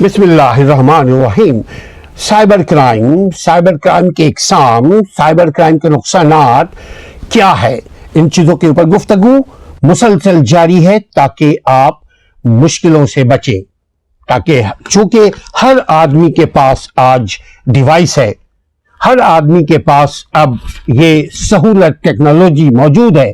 بسم اللہ الرحمن الرحیم۔ سائبر کرائم کے اقسام، سائبر کرائم کے نقصانات کیا ہے، ان چیزوں کے اوپر گفتگو مسلسل جاری ہے تاکہ آپ مشکلوں سے بچیں، تاکہ چونکہ ہر آدمی کے پاس آج ڈیوائس ہے، ہر آدمی کے پاس اب یہ سہولت ٹیکنالوجی موجود ہے،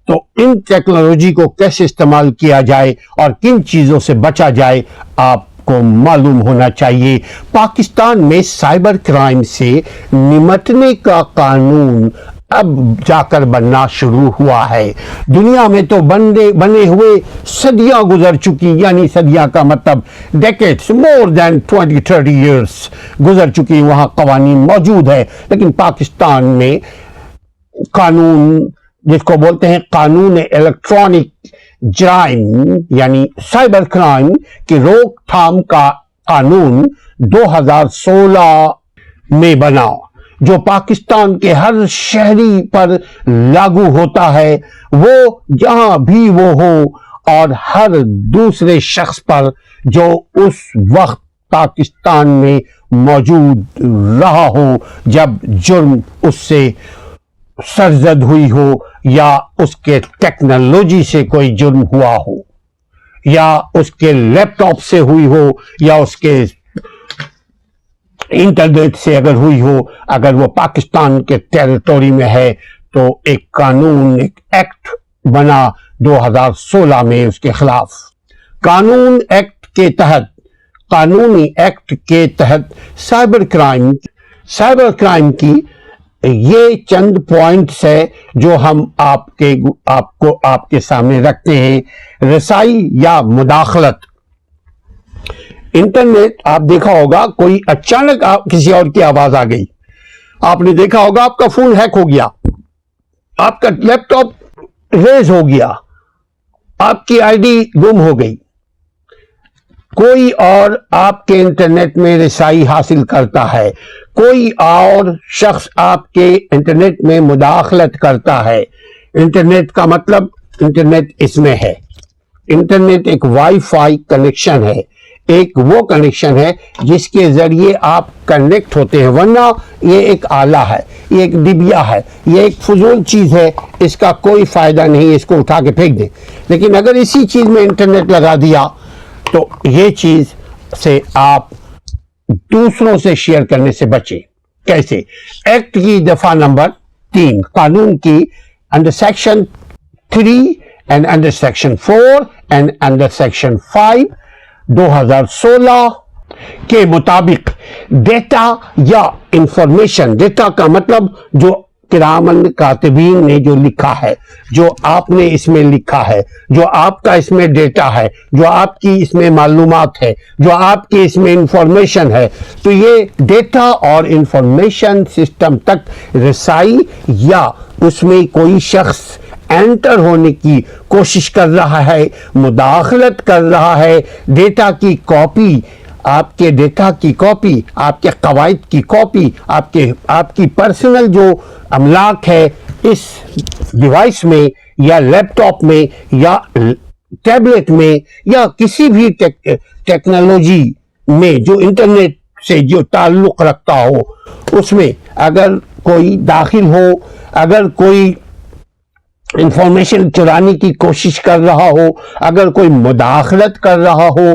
تو ان ٹیکنالوجی کو کیسے استعمال کیا جائے اور کن چیزوں سے بچا جائے آپ کو معلوم ہونا چاہیے۔ پاکستان میں سائبر کرائم سے نمٹنے کا قانون اب جا کر بننا شروع ہوا ہے۔ دنیا میں تو بنے ہوئے صدیاں گزر چکی، یعنی صدیاں کا مطلب ڈیکیڈز، more than 20-30 years گزر چکی، وہاں قوانین موجود ہے، لیکن پاکستان میں قانون جس کو بولتے ہیں قانون الیکٹرانک جرائم یعنی سائبر کرائم کی روک تھام کا قانون 2016 میں بنا، جو پاکستان کے ہر شہری پر لاگو ہوتا ہے، وہ جہاں بھی وہ ہو، اور ہر دوسرے شخص پر جو اس وقت پاکستان میں موجود رہا ہو جب جرم اس سے سرزد ہوئی ہو، یا اس کے ٹیکنالوجی سے کوئی جرم ہوا ہو، یا اس کے لیپ ٹاپ سے ہوئی ہو، یا اس کے انٹرنیٹ سے اگر ہوئی ہو، اگر وہ پاکستان کے ٹیریٹوری میں ہے تو ایک قانون، ایک ایکٹ بنا 2016 میں اس کے خلاف۔ قانونی ایکٹ کے تحت سائبر کرائم کی یہ چند پوائنٹس ہے جو ہم آپ کے سامنے رکھتے ہیں۔ رسائی یا مداخلت۔ انٹرنیٹ آپ دیکھا ہوگا، کوئی اچانک کسی اور کی آواز آ گئی، آپ نے دیکھا ہوگا آپ کا فون ہیک ہو گیا، آپ کا لیپ ٹاپ ریز ہو گیا، آپ کی آئی ڈی گم ہو گئی، کوئی اور آپ کے انٹرنیٹ میں رسائی حاصل کرتا ہے، کوئی اور شخص آپ کے انٹرنیٹ میں مداخلت کرتا ہے۔ انٹرنیٹ کا مطلب انٹرنیٹ اس میں ہے، انٹرنیٹ ایک وائی فائی کنیکشن ہے، ایک وہ کنیکشن ہے جس کے ذریعے آپ کنیکٹ ہوتے ہیں، ورنہ یہ ایک آلہ ہے، یہ ایک ڈبیا ہے، یہ ایک فضول چیز ہے، اس کا کوئی فائدہ نہیں، اس کو اٹھا کے پھینک دیں۔ لیکن اگر اسی چیز میں انٹرنیٹ لگا دیا تو یہ چیز سے آپ دوسروں سے شیئر کرنے سے بچیں۔ کیسے؟ ایکٹ کی دفعہ نمبر 3 قانون کی under section 3 and under section 4 and under section 5 2016 کے مطابق ڈیٹا یا انفارمیشن، ڈیٹا کا مطلب جو کرامن کاتبین نے جو لکھا ہے، جو آپ نے اس میں لکھا ہے، جو آپ کا اس میں ڈیٹا ہے، جو آپ کی اس میں معلومات ہے، جو آپ کی اس میں انفارمیشن ہے، تو یہ ڈیٹا اور انفارمیشن سسٹم تک رسائی یا اس میں کوئی شخص انٹر ہونے کی کوشش کر رہا ہے، مداخلت کر رہا ہے، ڈیٹا کی کاپی، آپ کے ڈیٹا کی کاپی، آپ کے قواعد کی کاپی، آپ کی پرسنل جو املاک ہے اس ڈیوائس میں یا لیپ ٹاپ میں یا ٹیبلٹ میں یا کسی بھی ٹیکنالوجی میں جو انٹرنیٹ سے جو تعلق رکھتا ہو، اس میں اگر کوئی داخل ہو، اگر کوئی انفارمیشن چرانے کی کوشش کر رہا ہو، اگر کوئی مداخلت کر رہا ہو،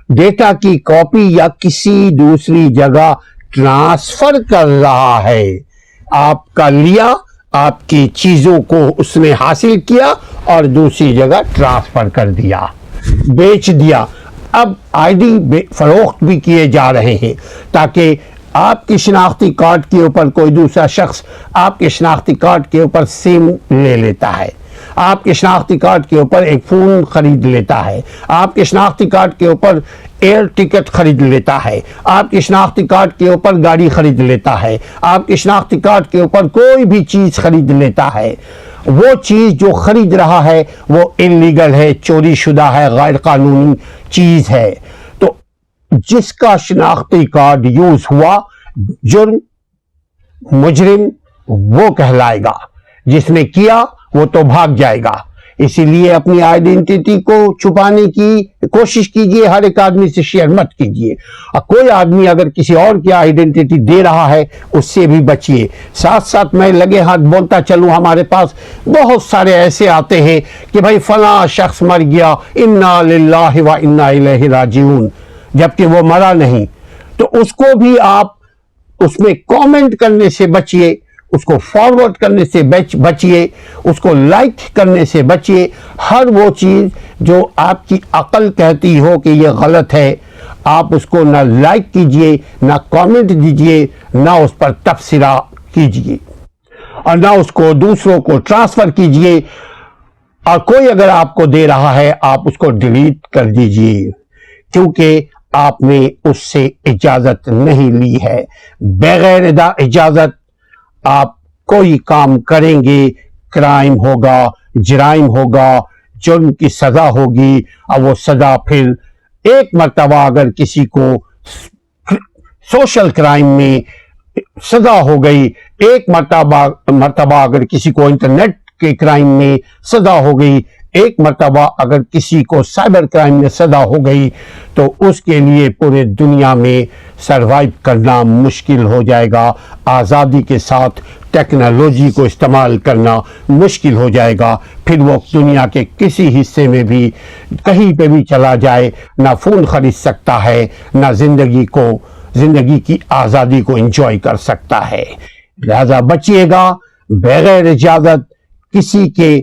ڈیٹا کی کاپی یا کسی دوسری جگہ ٹرانسفر کر رہا ہے، آپ کا لیا، آپ کی چیزوں کو اس نے حاصل کیا اور دوسری جگہ ٹرانسفر کر دیا، بیچ دیا۔ اب آئی ڈی فروخت بھی کیے جا رہے ہیں تاکہ آپ کی شناختی کارڈ کے اوپر کوئی دوسرا شخص آپ کے شناختی کارڈ کے اوپر سم لے لیتا ہے، آپ کے شناختی کارڈ کے اوپر ایک فون خرید لیتا ہے، آپ کے شناختی کارڈ کے اوپر ایئر ٹکٹ خرید لیتا ہے، آپ کے شناختی کارڈ کے اوپر گاڑی خرید لیتا ہے، آپ کے شناختی کارڈ کے اوپر کوئی بھی چیز خرید لیتا ہے۔ وہ چیز جو خرید رہا ہے وہ انلیگل ہے، چوری شدہ ہے، غیر قانونی چیز ہے، تو جس کا شناختی کارڈ یوز ہوا جرم مجرم وہ کہلائے گا، جس نے کیا وہ تو بھاگ جائے گا۔ اسی لیے اپنی آئیڈینٹی کو چھپانے کی کوشش کیجئے، ہر ایک آدمی سے شیئر مت کیجئے، اور کوئی آدمی اگر کسی اور کی آئیڈینٹی دے رہا ہے اس سے بھی بچیے۔ ساتھ ساتھ میں لگے ہاتھ بولتا چلوں، ہمارے پاس بہت سارے ایسے آتے ہیں کہ بھائی فلاں شخص مر گیا، انا للہ و انا الیہ راجعون، جبکہ وہ مرا نہیں، تو اس کو بھی آپ اس میں کامنٹ کرنے سے بچیے، اس کو فارورڈ کرنے سے بچیے، اس کو لائک کرنے سے بچیے۔ ہر وہ چیز جو آپ کی عقل کہتی ہو کہ یہ غلط ہے، آپ اس کو نہ لائک کیجئے، نہ کامنٹ دیجئے، نہ اس پر تبصرہ کیجئے، اور نہ اس کو دوسروں کو ٹرانسفر کیجئے، اور کوئی اگر آپ کو دے رہا ہے آپ اس کو ڈیلیٹ کر دیجئے، کیونکہ آپ نے اس سے اجازت نہیں لی ہے۔ بغیر اجازت آپ کوئی کام کریں گے، کرائم ہوگا، جرائم ہوگا، جرم کی سزا ہوگی، اور وہ سزا پھر ایک مرتبہ اگر کسی کو سوشل کرائم میں سزا ہو گئی، ایک مرتبہ اگر کسی کو انٹرنیٹ کے کرائم میں سزا ہو گئی، ایک مرتبہ اگر کسی کو سائبر کرائم میں سزا ہو گئی، تو اس کے لیے پورے دنیا میں سروائیو کرنا مشکل ہو جائے گا۔ آزادی کے ساتھ ٹیکنالوجی کو استعمال کرنا مشکل ہو جائے گا، پھر وہ دنیا کے کسی حصے میں بھی کہیں پہ بھی چلا جائے، نہ فون خرید سکتا ہے، نہ زندگی کی آزادی کو انجوائے کر سکتا ہے۔ لہذا بچیے گا، بغیر اجازت کسی کے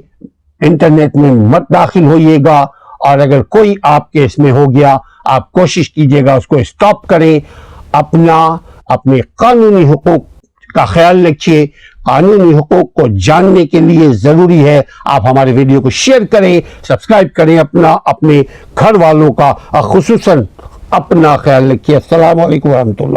انٹرنیٹ میں مت داخل ہوئیے گا، اور اگر کوئی آپ کے اس میں ہو گیا آپ کوشش کیجئے گا اس کو اسٹاپ کریں۔ اپنے قانونی حقوق کا خیال رکھیے۔ قانونی حقوق کو جاننے کے لیے ضروری ہے آپ ہمارے ویڈیو کو شیئر کریں، سبسکرائب کریں، اپنے گھر والوں کا خصوصاً اپنا خیال رکھیے۔ السلام علیکم ورحمۃ اللہ۔